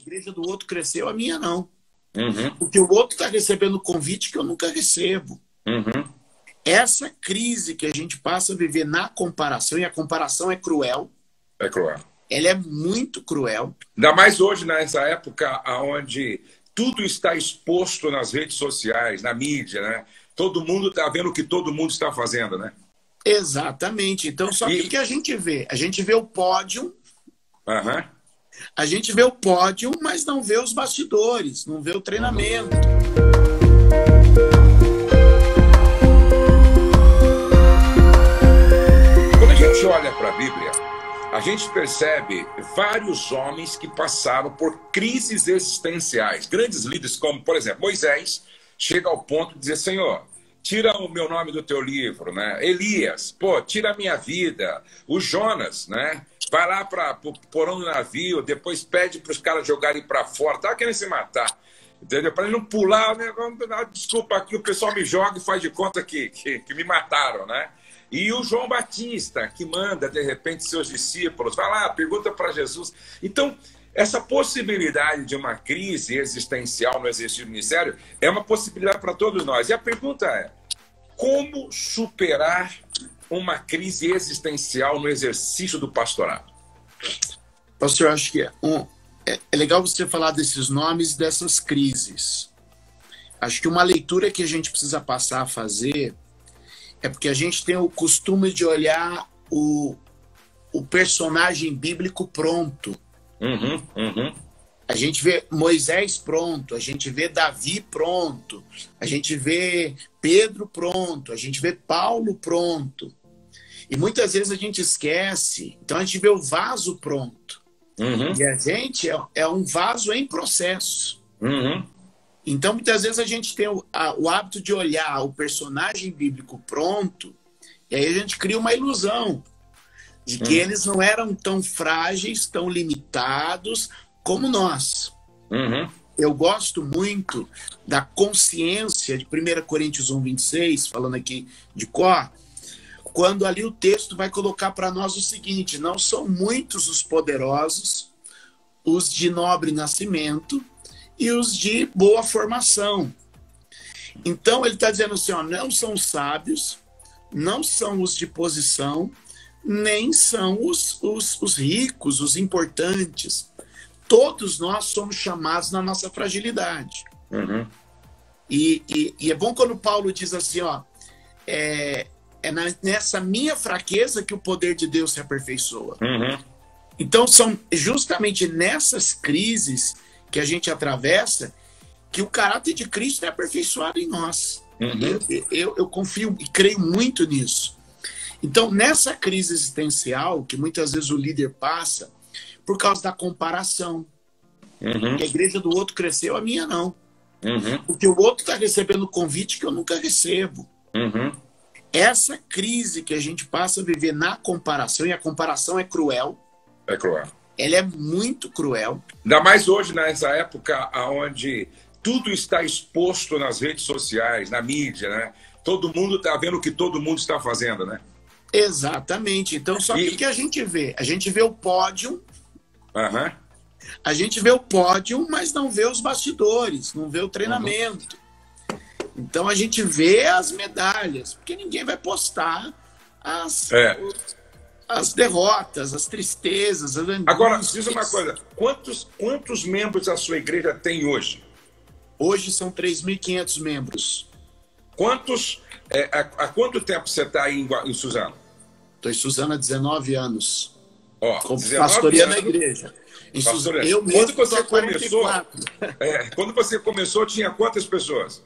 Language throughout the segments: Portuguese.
igreja do outro cresceu, a minha não. Uhum. Porque o outro está recebendo convite que eu nunca recebo. Uhum. Essa crise que a gente passa a viver na comparação, e a comparação é cruel. É cruel. Ela é muito cruel. Ainda mais hoje, nessa época onde tudo está exposto nas redes sociais, na mídia, né? Todo mundo está vendo o que todo mundo está fazendo, né? Exatamente. Então, só que o que a gente vê? A gente vê o pódio, Uhum. a gente vê o pódio, mas não vê os bastidores, não vê o treinamento. Quando a gente olha para a Bíblia, a gente percebe vários homens que passaram por crises existenciais. Grandes líderes como, por exemplo, Moisés, chega ao ponto de dizer, Senhor, tira o meu nome do teu livro, né? Elias, pô, tira a minha vida. O Jonas, né? Vai lá para porão do navio, depois pede para os caras jogarem para fora. Tava querendo se matar, entendeu? Para ele não pular, né? Desculpa aqui, o pessoal me joga e faz de conta que me mataram, né? E o João Batista, que manda, de repente, seus discípulos, vai lá, pergunta para Jesus. Então, essa possibilidade de uma crise existencial no exercício do ministério é uma possibilidade para todos nós. E a pergunta é, como superar uma crise existencial no exercício do pastorado? Pastor, eu acho que é legal você falar desses nomes e dessas crises. Acho que uma leitura que a gente precisa passar a fazer é porque a gente tem o costume de olhar o personagem bíblico pronto. Uhum, uhum. A gente vê Moisés pronto, a gente vê Davi pronto, a gente vê Pedro pronto, a gente vê Paulo pronto. E muitas vezes a gente esquece, então a gente vê o vaso pronto. Uhum. E a gente é um vaso em processo. Uhum. Então muitas vezes a gente tem o hábito de olhar o personagem bíblico pronto, e aí a gente cria uma ilusão de que eles não eram tão frágeis, tão limitados como nós. Uhum. Eu gosto muito da consciência de 1 Coríntios 1:26, falando aqui de cor, quando ali o texto vai colocar para nós o seguinte: não são muitos os poderosos, os de nobre nascimento e os de boa formação. Então ele está dizendo assim, ó, não são sábios, não são os de posição, nem são os ricos, os importantes. Todos nós somos chamados na nossa fragilidade. Uhum. E é bom quando Paulo diz assim, ó, nessa minha fraqueza que o poder de Deus se aperfeiçoa. Uhum. Então são justamente nessas crises que a gente atravessa que o caráter de Cristo é aperfeiçoado em nós. Uhum. Eu confio e creio muito nisso. Então, nessa crise existencial, que muitas vezes o líder passa, por causa da comparação, Uhum. que a igreja do outro cresceu, a minha não. Uhum. Porque o outro está recebendo convite que eu nunca recebo. Uhum. Essa crise que a gente passa a viver na comparação, e a comparação é cruel, É cruel. ela é muito cruel. Ainda mais hoje, nessa época onde tudo está exposto nas redes sociais, na mídia, né? Todo mundo está vendo o que todo mundo está fazendo, né? Exatamente. Então, só que o que a gente vê? A gente vê o pódio, Uhum. a gente vê o pódio, mas não vê os bastidores, não vê o treinamento. Então a gente vê as medalhas, porque ninguém vai postar as derrotas, as tristezas, as angústias. Agora, diz uma coisa, quantos membros a sua igreja tem hoje? Hoje são 3.500 membros. Há quanto tempo você está aí em Suzano? Estou em Suzano há 19 anos. Ó, pastoreando a igreja. Em Pastoreando. Eu mesmo Quando você tô há 44. quando você começou, tinha quantas pessoas?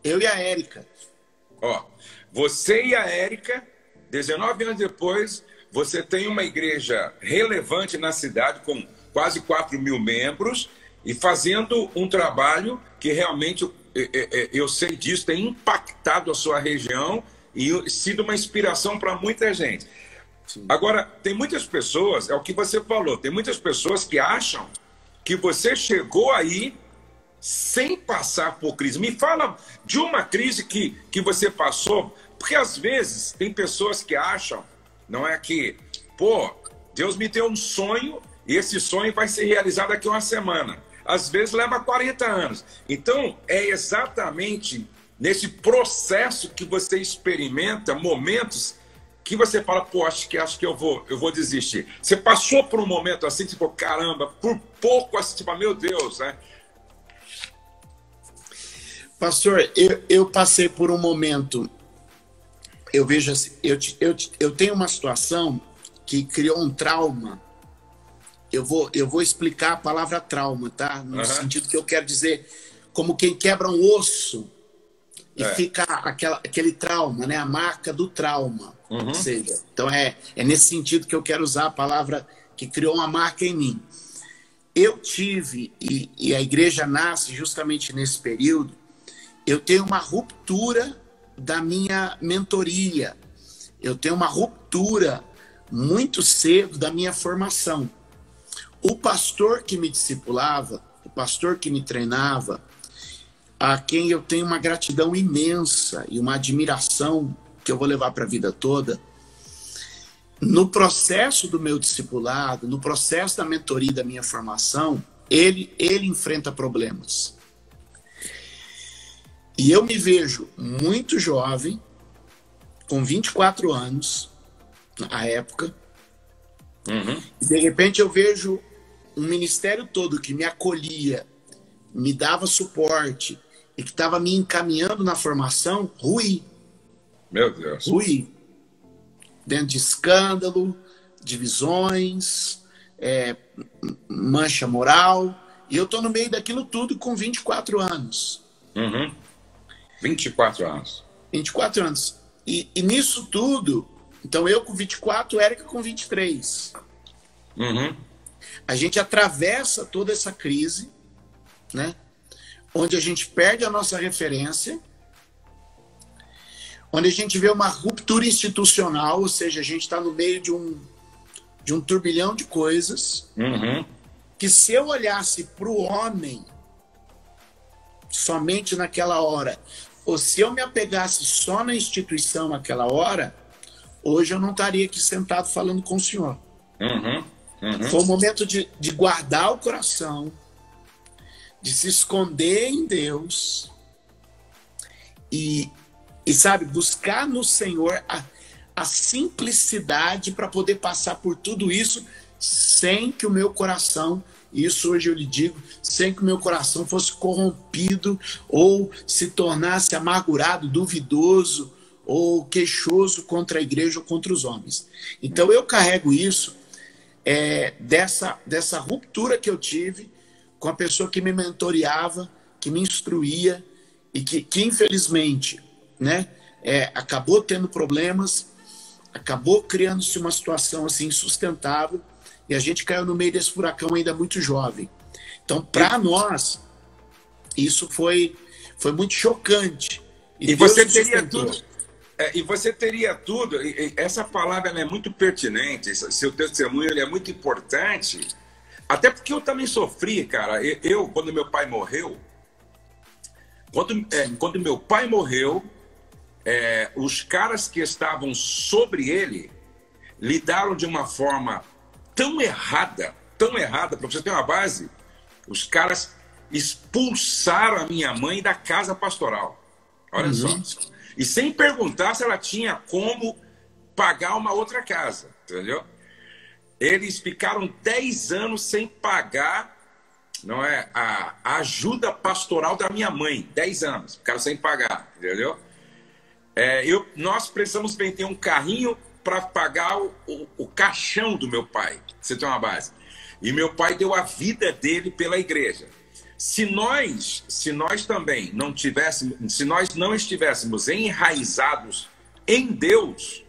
Eu e a Érica. Ó, você e a Érica, 19 anos depois, você tem uma igreja relevante na cidade, com quase 4.000 membros, e fazendo um trabalho que realmente, eu sei disso, tem impactado a sua região e sido uma inspiração para muita gente. Sim. Agora, tem muitas pessoas, é o que você falou, tem muitas pessoas que acham que você chegou aí sem passar por crise. Me fala de uma crise que você passou, porque às vezes tem pessoas que acham, não é que, pô, Deus me deu um sonho e esse sonho vai ser realizado daqui a uma semana. às vezes leva 40 anos. Então, é exatamente nesse processo que você experimenta momentos que você fala, pô, acho que eu vou desistir. Você passou por um momento assim, tipo, caramba, por pouco assim, tipo, meu Deus, né? Pastor, eu passei por um momento, eu vejo assim, eu tenho uma situação que criou um trauma. Eu vou explicar a palavra trauma, tá? No sentido que eu quero dizer, como quem quebra um osso e fica aquele trauma, né? A marca do trauma. Ou seja, então é nesse sentido que eu quero usar a palavra que criou uma marca em mim. Eu tive, e a igreja nasce justamente nesse período, eu tenho uma ruptura da minha mentoria. Eu tenho uma ruptura muito cedo da minha formação. O pastor que me discipulava, o pastor que me treinava, a quem eu tenho uma gratidão imensa e uma admiração que eu vou levar para a vida toda, no processo do meu discipulado, no processo da mentoria da minha formação, ele enfrenta problemas. E eu me vejo muito jovem, com 24 anos, na época, e de repente eu vejo um ministério todo que me acolhia, me dava suporte e que estava me encaminhando na formação, ruir. Meu Deus. Ruir. Dentro de escândalo, divisões, mancha moral. E eu estou no meio daquilo tudo com 24 anos. 24 anos. 24 anos. E nisso tudo, então eu com 24, Érica com 23. A gente atravessa toda essa crise, né? Onde a gente perde a nossa referência, onde a gente vê uma ruptura institucional, ou seja, a gente está no meio de um turbilhão de coisas, que se eu olhasse para o homem somente naquela hora, ou se eu me apegasse só na instituição naquela hora, hoje eu não estaria aqui sentado falando com o senhor. Foi um momento de guardar o coração, de se esconder em Deus e sabe, buscar no Senhor a simplicidade para poder passar por tudo isso sem que o meu coração, isso hoje eu lhe digo, sem que o meu coração fosse corrompido ou se tornasse amargurado, duvidoso ou queixoso contra a igreja ou contra os homens. Então eu carrego isso dessa ruptura que eu tive com a pessoa que me mentoreava, que me instruía e que infelizmente, né, acabou tendo problemas, acabou criando-se uma situação assim insustentável e a gente caiu no meio desse furacão ainda muito jovem. Então, para nós, isso foi muito chocante. E você teria tudo. E você teria tudo. Essa palavra ela é muito pertinente. Seu testemunho ele é muito importante. Até porque eu também sofri, cara. Eu quando meu pai morreu, quando meu pai morreu, os caras que estavam sobre ele lidaram de uma forma tão errada, para você ter uma base, os caras expulsaram a minha mãe da casa pastoral. Olha só. E sem perguntar se ela tinha como pagar uma outra casa, entendeu? Eles ficaram 10 anos sem pagar, não é, a ajuda pastoral da minha mãe. 10 anos, ficaram sem pagar, entendeu? Nós precisamos vender um carrinho para pagar o caixão do meu pai, você tem uma base. E meu pai deu a vida dele pela igreja. Se nós também não tivéssemos, se nós não estivéssemos enraizados em Deus,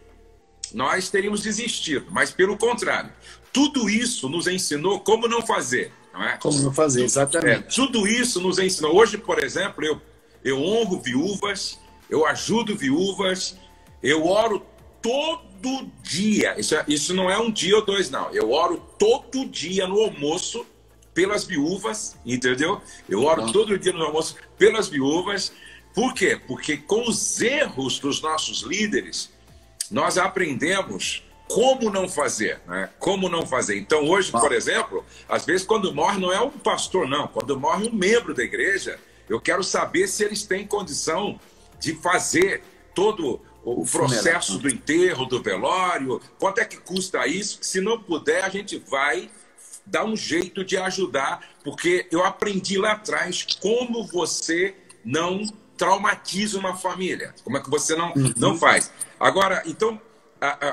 nós teríamos desistido. Mas pelo contrário, tudo isso nos ensinou como não fazer, não é? Como não fazer, exatamente. Tudo isso nos ensinou. Hoje, por exemplo, eu honro viúvas, eu ajudo viúvas, eu oro todo dia. Isso não é um dia ou dois, não. Eu oro todo dia no almoço pelas viúvas, entendeu? Eu oro todo dia no almoço pelas viúvas. Por quê? Porque com os erros dos nossos líderes, nós aprendemos como não fazer, né? Como não fazer? Então, hoje, por exemplo, às vezes quando morre não é um pastor, não. Quando morre um membro da igreja, eu quero saber se eles têm condição de fazer todo o processo do enterro, do velório, quanto é que custa isso? Se não puder, a gente vai dar um jeito de ajudar, porque eu aprendi lá atrás como você não traumatiza uma família, como é que você não faz. Agora, então,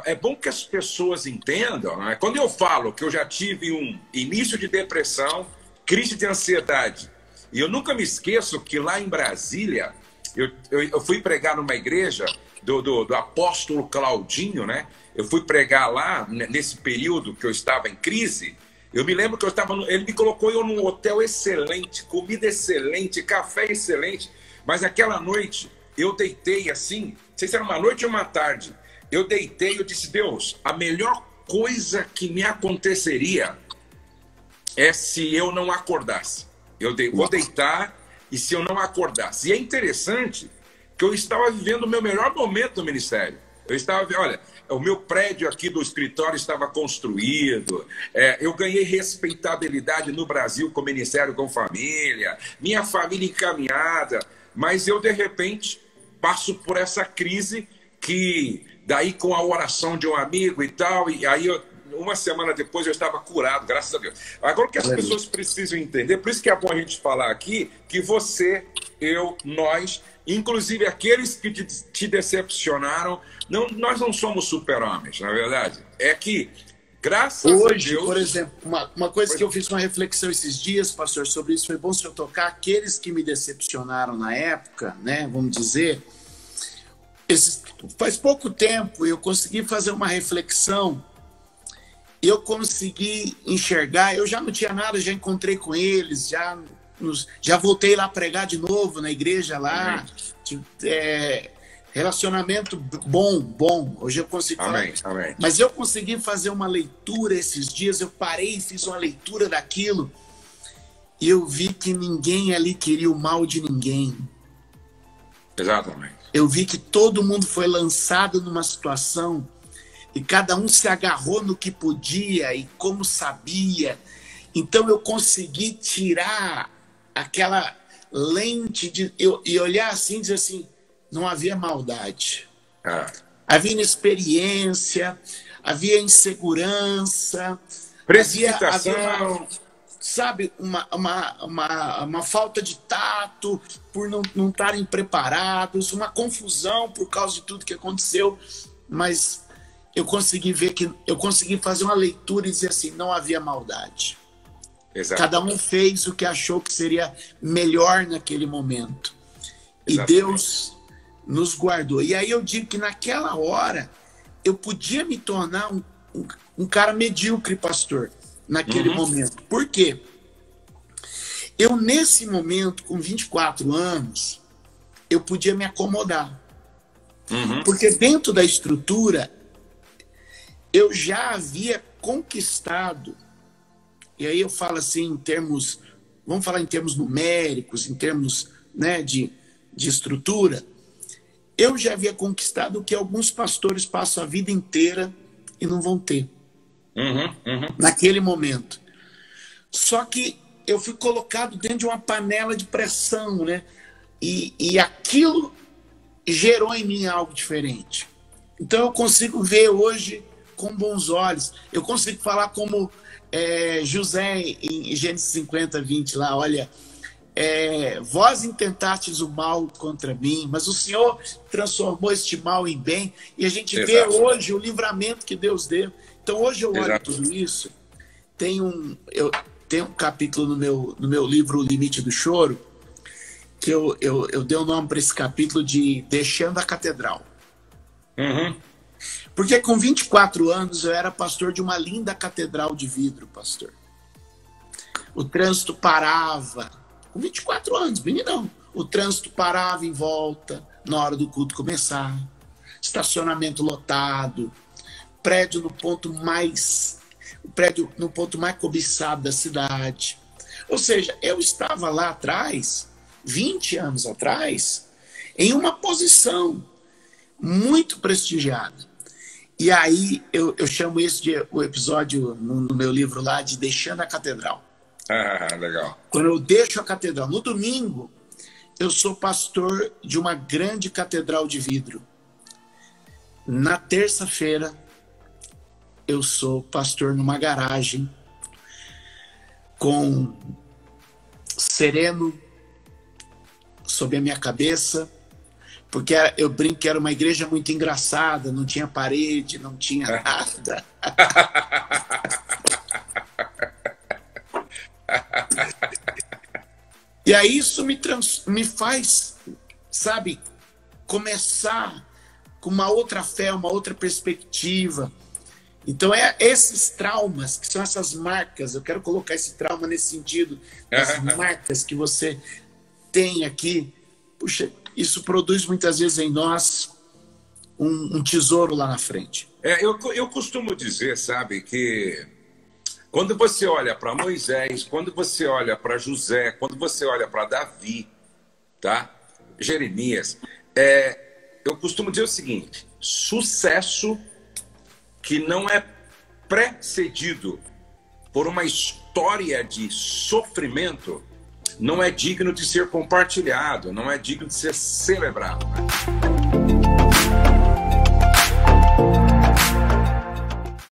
é bom que as pessoas entendam, né? Quando eu falo que eu já tive um início de depressão, crise de ansiedade, e eu nunca me esqueço que lá em Brasília, eu fui pregar numa igreja do apóstolo Claudinho, né? Eu fui pregar lá, nesse período que eu estava em crise. Eu me lembro que ele me colocou eu num hotel excelente, comida excelente, café excelente, mas aquela noite eu deitei assim, não sei se era uma noite ou uma tarde, eu deitei e eu disse, Deus, a melhor coisa que me aconteceria é se eu não acordasse. Vou deitar e se eu não acordasse. E é interessante que eu estava vivendo o meu melhor momento no ministério. Eu estava, olha, o meu prédio aqui do escritório estava construído, eu ganhei respeitabilidade no Brasil com o Ministério com Família, minha família encaminhada, mas eu, de repente, passo por essa crise que, daí com a oração de um amigo e tal, e aí uma semana depois eu estava curado, graças a Deus. Agora o que as pessoas precisam entender, por isso que é bom a gente falar aqui, que você, eu, nós, inclusive aqueles que te decepcionaram, nós não somos super-homens, na verdade. É que, graças a Deus... Por exemplo, uma coisa que eu fiz uma reflexão esses dias, pastor, sobre isso, foi bom se eu tocar, aqueles que me decepcionaram na época, né, vamos dizer, faz pouco tempo eu consegui fazer uma reflexão, eu consegui enxergar, eu já não tinha nada, já encontrei com eles, já voltei lá pregar de novo na igreja lá, relacionamento bom, hoje eu consigo falar. Amém. Mas eu consegui fazer uma leitura esses dias, eu parei e fiz uma leitura daquilo, e eu vi que ninguém ali queria o mal de ninguém. Exatamente. Eu vi que todo mundo foi lançado numa situação e cada um se agarrou no que podia e como sabia. Então eu consegui tirar aquela lente e olhar assim e dizer assim, não havia maldade. Havia inexperiência, havia insegurança, precipitação, sabe, uma falta de tato por não estarem preparados, uma confusão por causa de tudo que aconteceu, mas eu consegui fazer uma leitura e dizer assim, não havia maldade. Exato. Cada um fez o que achou que seria melhor naquele momento. Exatamente. E Deus nos guardou. E aí eu digo que naquela hora eu podia me tornar um cara medíocre, pastor, naquele momento. Por quê? Eu, nesse momento, com 24 anos, eu podia me acomodar. Porque dentro da estrutura, eu já havia conquistado, e aí eu falo assim em termos, vamos falar em termos numéricos, em termos, né, de estrutura, eu já havia conquistado o que alguns pastores passam a vida inteira e não vão ter. Naquele momento. Só que eu fui colocado dentro de uma panela de pressão, né? E aquilo gerou em mim algo diferente. Então eu consigo ver hoje com bons olhos. Eu consigo falar como José em Gênesis 50, 20 lá, olha, vós intentastes o mal contra mim, mas o Senhor transformou este mal em bem, e a gente vê hoje o livramento que Deus deu. Então hoje eu olho tudo isso, eu tenho um capítulo no meu livro O Limite do Choro, que eu dei o nome para esse capítulo de Deixando a Catedral. Porque com 24 anos eu era pastor de uma linda catedral de vidro, pastor. O trânsito parava, com 24 anos, meninão. O trânsito parava em volta na hora do culto começar, estacionamento lotado, prédio no ponto mais cobiçado da cidade. Ou seja, eu estava lá atrás, 20 anos atrás, em uma posição muito prestigiada. E aí eu chamo isso de o episódio no meu livro lá de Deixando a Catedral. Ah, legal. Quando eu deixo a catedral. No domingo, eu sou pastor de uma grande catedral de vidro. Na terça-feira, eu sou pastor numa garagem com sereno sobre a minha cabeça, porque eu brinco que era uma igreja muito engraçada, não tinha parede, não tinha nada. E aí isso me faz, sabe, começar com uma outra fé, uma outra perspectiva. Então esses traumas, que são essas marcas, eu quero colocar esse trauma nesse sentido, as marcas que você tem aqui, puxa, isso produz muitas vezes em nós um tesouro lá na frente. Eu costumo dizer, sabe, que quando você olha para Moisés, quando você olha para José, quando você olha para Davi, tá? Jeremias, eu costumo dizer o seguinte: sucesso que não é precedido por uma história de sofrimento não é digno de ser compartilhado, não é digno de ser celebrado.